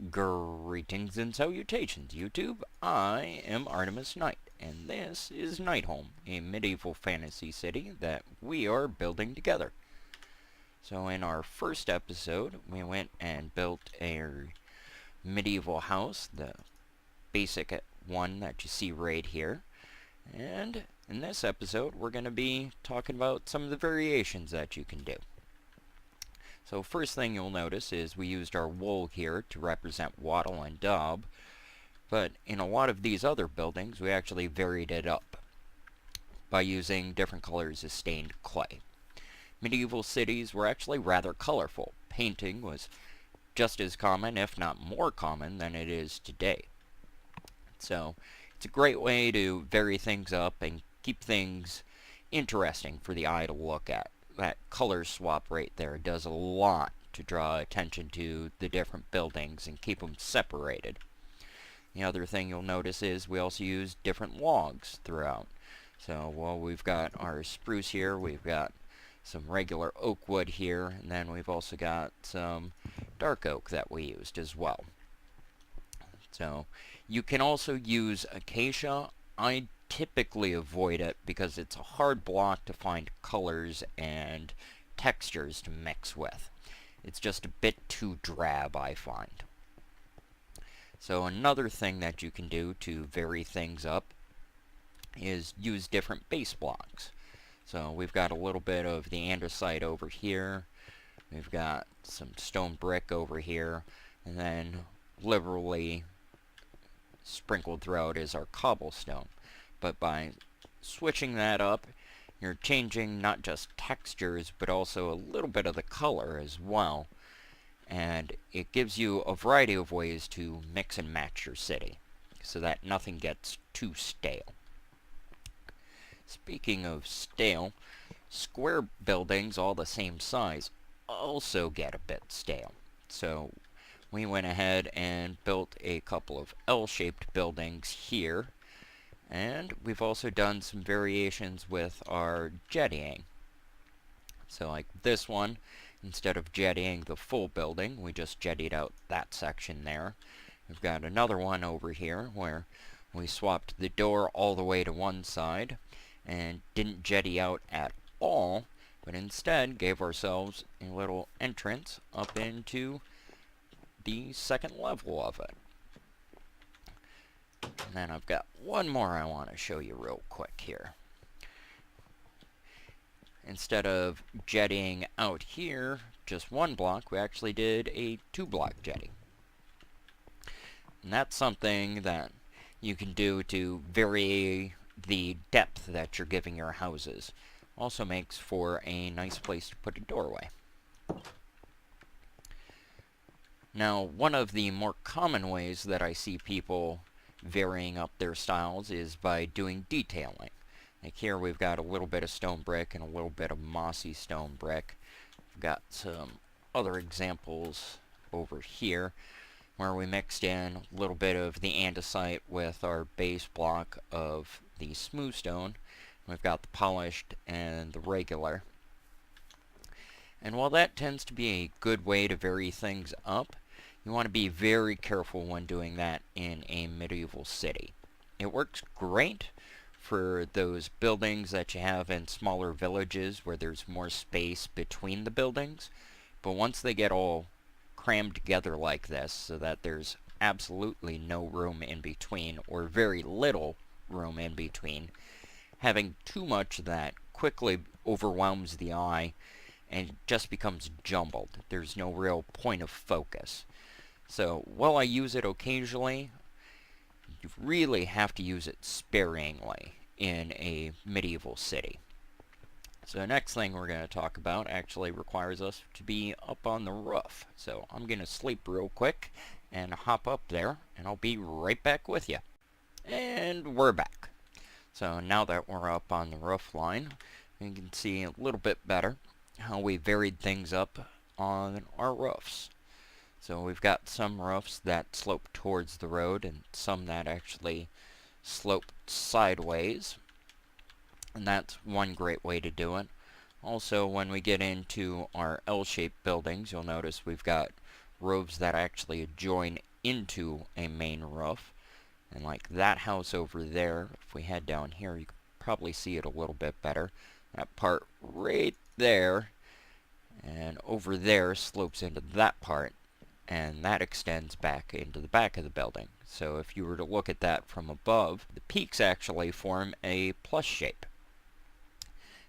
Greetings and salutations, YouTube. I am Artemis Knight, and this is Knightholm, a medieval fantasy city that we are building together. So in our first episode, we went and built a medieval house, the basic one that you see right here. And in this episode, we're going to be talking about some of the variations that you can do. So first thing you'll notice is we used our wool here to represent wattle and daub, but in a lot of these other buildings we actually varied it up by using different colors of stained clay. Medieval cities were actually rather colorful. Painting was just as common, if not more common, than it is today. So it's a great way to vary things up and keep things interesting for the eye to look at. That color swap right there does a lot to draw attention to the different buildings and keep them separated. The other thing you'll notice is we also use different logs throughout. So while we've got our spruce here, we've got some regular oak wood here, and then we've also got some dark oak that we used as well. So you can also use acacia. I typically avoid it because it's a hard block to find colors and textures to mix with. It's just a bit too drab, I find. So another thing that you can do to vary things up is use different base blocks. So we've got a little bit of the andesite over here, we've got some stone brick over here, and then liberally sprinkled throughout is our cobblestone. But by switching that up, you're changing not just textures, but also a little bit of the color as well. And it gives you a variety of ways to mix and match your city, so that nothing gets too stale. Speaking of stale, square buildings all the same size also get a bit stale. So we went ahead and built a couple of L-shaped buildings here. And we've also done some variations with our jettying. So like this one, instead of jettying the full building, we just jettied out that section there. We've got another one over here where we swapped the door all the way to one side and didn't jetty out at all, but instead gave ourselves a little entrance up into the second level of it. And then I've got one more I want to show you real quick here. Instead of jettying out here just one block, we actually did a 2-block jetty. And that's something that you can do to vary the depth that you're giving your houses. Also makes for a nice place to put a doorway. Now, one of the more common ways that I see people varying up their styles is by doing detailing. Like here we've got a little bit of stone brick and a little bit of mossy stone brick. We've got some other examples over here where we mixed in a little bit of the andesite with our base block of the smooth stone. We've got the polished and the regular. And while that tends to be a good way to vary things up, you want to be very careful when doing that in a medieval city. It works great for those buildings that you have in smaller villages where there's more space between the buildings, but once they get all crammed together like this so that there's absolutely no room in between or very little room in between, having too much of that quickly overwhelms the eye and just becomes jumbled. There's no real point of focus. So, while I use it occasionally, you really have to use it sparingly in a medieval city. So the next thing we're going to talk about actually requires us to be up on the roof. So I'm going to sleep real quick and hop up there, and I'll be right back with you. And we're back. So now that we're up on the roof line, you can see a little bit better how we varied things up on our roofs. So we've got some roofs that slope towards the road and some that actually slope sideways. And that's one great way to do it. Also, when we get into our L-shaped buildings, you'll notice we've got roofs that actually join into a main roof. And like that house over there, if we head down here, you can probably see it a little bit better. That part right there and over there slopes into that part, and that extends back into the back of the building. So if you were to look at that from above, the peaks actually form a plus shape.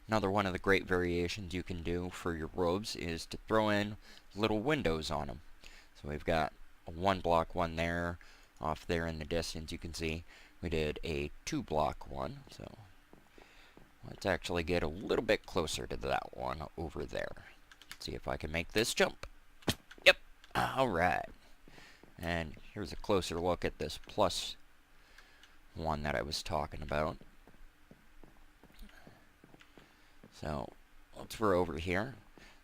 Another one of the great variations you can do for your roofs is to throw in little windows on them. So we've got a 1-block one there. Off there in the distance you can see we did a 2-block one. So let's actually get a little bit closer to that one over there. Let's see if I can make this jump. Yep. Alright. And here's a closer look at this plus one that I was talking about. So once we're over here,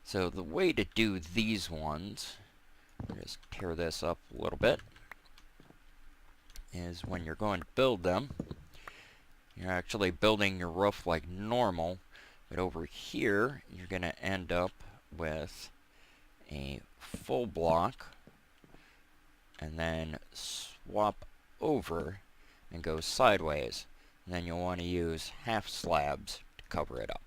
so the way to do these ones, just tear this up a little bit, is when you're going to build them, you're actually building your roof like normal, but over here you're going to end up with a full block and then swap over and go sideways. And then you'll want to use half slabs to cover it up.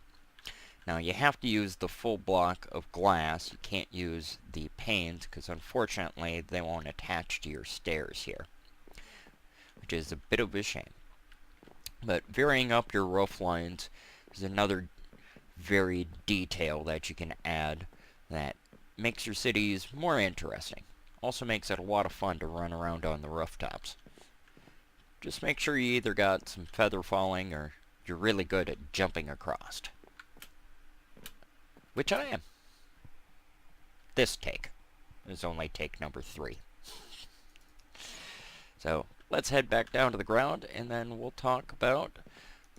Now you have to use the full block of glass. You can't use the panes because unfortunately they won't attach to your stairs here, which is a bit of a shame. But varying up your roof lines is another very detail that you can add that makes your cities more interesting. Also makes it a lot of fun to run around on the rooftops. Just make sure you either got some feather falling or you're really good at jumping across. Which I am. This take is only take number 3. So let's head back down to the ground and then we'll talk about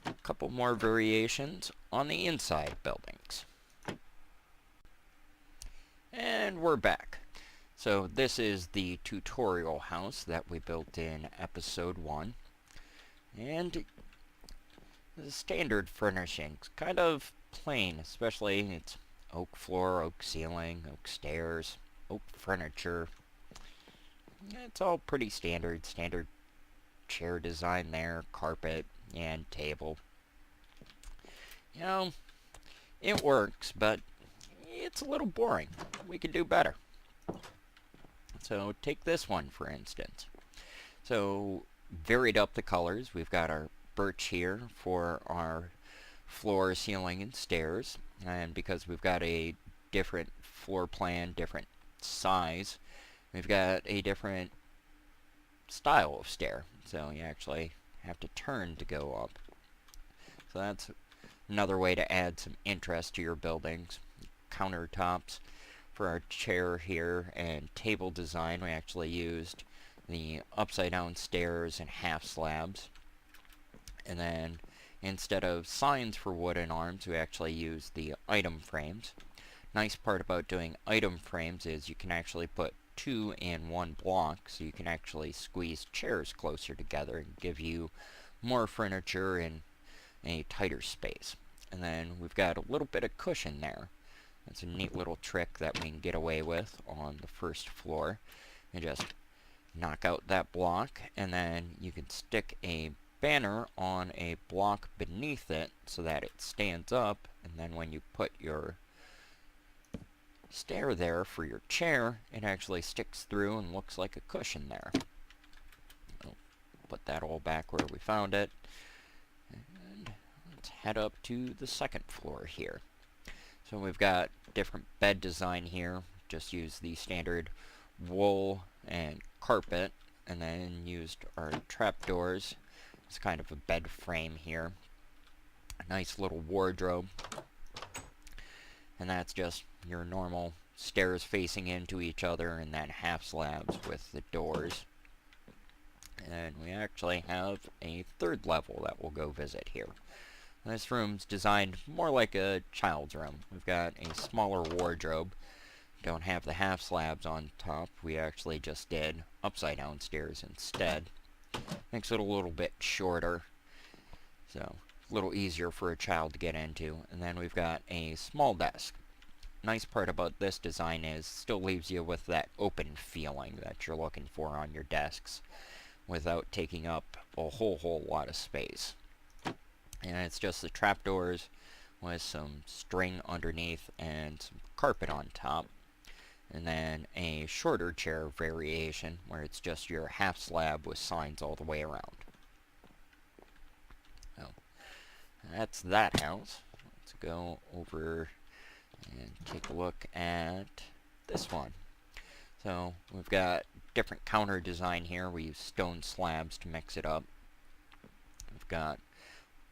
a couple more variations on the inside buildings. And we're back. So this is the tutorial house that we built in episode 1. And the standard furnishings, kind of plain, especially it's oak floor, oak ceiling, oak stairs, oak furniture. It's all pretty standard chair design there, carpet, and table. You know, it works, but it's a little boring. We could do better. So take this one, for instance. So varied up the colors. We've got our birch here for our floor, ceiling, and stairs. And because we've got a different floor plan, different size, we've got a different style of stair. So you actually have to turn to go up. So that's another way to add some interest to your buildings. Countertops for our chair here and table design, we actually used the upside down stairs and half slabs. And then instead of signs for wooden arms, we actually used the item frames. Nice part about doing item frames is you can actually put 2 in 1 block, so you can actually squeeze chairs closer together and give you more furniture in a tighter space. And then we've got a little bit of cushion there. That's a neat little trick that we can get away with on the first floor. And just knock out that block, and then you can stick a banner on a block beneath it so that it stands up, and then when you put your stair there for your chair, it actually sticks through and looks like a cushion there. I'll put that all back where we found it. And let's head up to the second floor here. So we've got different bed design here. Just use the standard wool and carpet, and then used our trapdoors. It's kind of a bed frame here. A nice little wardrobe. And that's just your normal stairs facing into each other and then half slabs with the doors. And we actually have a third level that we'll go visit here. This room's designed more like a child's room. We've got a smaller wardrobe. Don't have the half slabs on top. We actually just did upside down stairs instead. Makes it a little bit shorter, so a little easier for a child to get into. And then we've got a small desk. nice part about this design is still leaves you with that open feeling that you're looking for on your desks without taking up a whole lot of space. And it's just the trapdoors with some string underneath and some carpet on top. And then a shorter chair variation where it's just your half slab with signs all the way around. So that's that house. Let's go over and take a look at this one. So we've got different counter design here. We use stone slabs to mix it up. We've got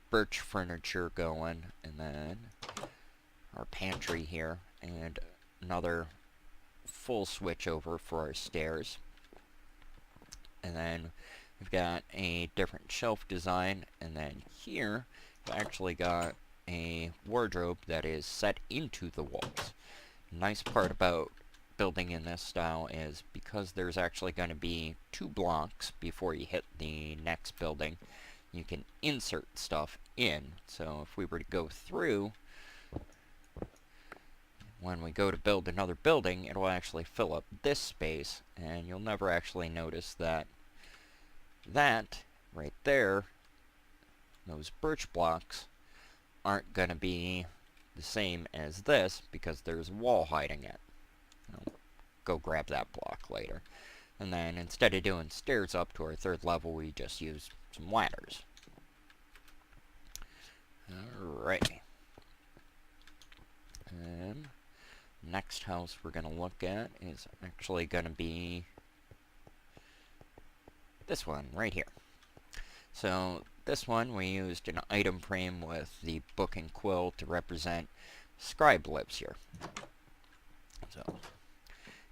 birch furniture going, and then our pantry here, and another full switch over for our stairs. And then we've got a different shelf design, and then here we've actually got a wardrobe that is set into the walls. Nice part about building in this style is because there's actually going to be 2 blocks before you hit the next building, you can insert stuff in. So if we were to go through, when we go to build another building, it'll actually fill up this space, and you'll never actually notice that right there, those birch blocks, aren't going to be the same as this because there's a wall hiding it. I'll go grab that block later. And then instead of doing stairs up to our 3rd level, we just use some ladders. Alright. And next house we're going to look at is actually going to be this one right here. So this one we used an item frame with the book and quill to represent scribe lives here. So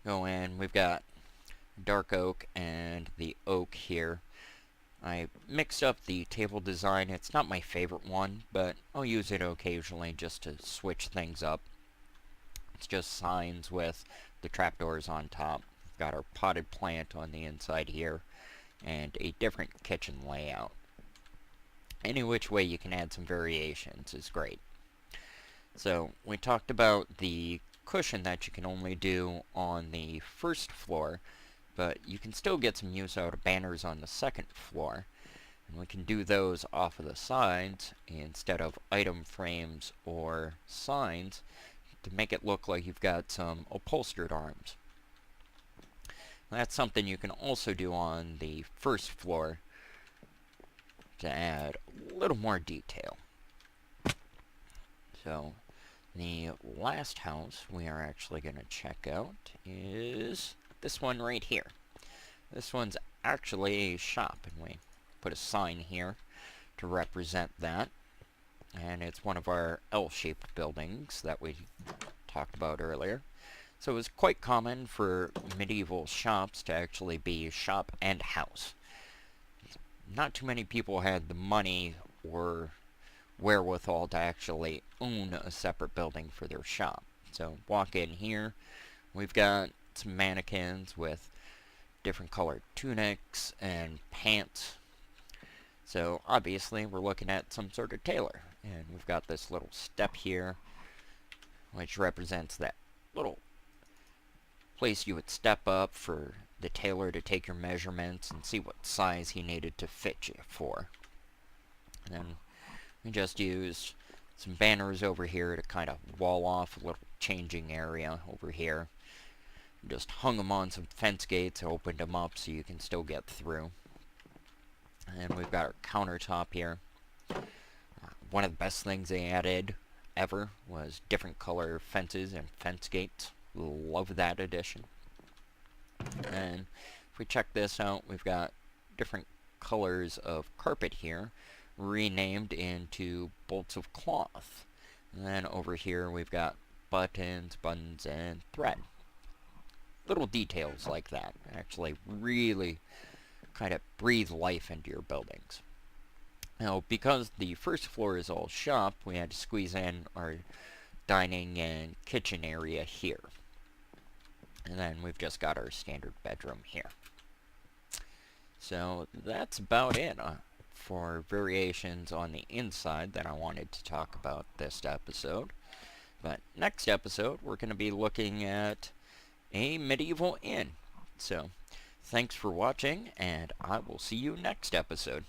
go in, we've got dark oak and the oak here. I mixed up the table design. It's not my favorite one, but I'll use it occasionally just to switch things up. It's just signs with the trapdoors on top. We've got our potted plant on the inside here, and a different kitchen layout. Any which way you can add some variations is great. So we talked about the cushion that you can only do on the 1st floor, but you can still get some use out of banners on the 2nd floor. And we can do those off of the sides instead of item frames or signs to make it look like you've got some upholstered arms. That's something you can also do on the 1st floor to add a little more detail. So the last house we are actually going to check out is this one right here. This one's actually a shop, and we put a sign here to represent that. And it's one of our L-shaped buildings that we talked about earlier. So it was quite common for medieval shops to actually be shop and house. Not too many people had the money or wherewithal to actually own a separate building for their shop. So walk in here, we've got some mannequins with different colored tunics and pants. So obviously we're looking at some sort of tailor. And we've got this little step here, which represents that little place you would step up for the tailor to take your measurements and see what size he needed to fit you for. And then we just used some banners over here to kind of wall off a little changing area over here. Just hung them on some fence gates, opened them up so you can still get through. And we've got our countertop here. One of the best things they added ever was different color fences and fence gates. Love that addition. And if we check this out, we've got different colors of carpet here renamed into bolts of cloth. And then over here we've got buttons, and thread. Little details like that actually really kind of breathe life into your buildings. Now, because the 1st floor is all shop, we had to squeeze in our dining and kitchen area here. And then we've just got our standard bedroom here. So that's about it for variations on the inside that I wanted to talk about this episode. But next episode, we're going to be looking at a medieval inn. So, thanks for watching, and I will see you next episode.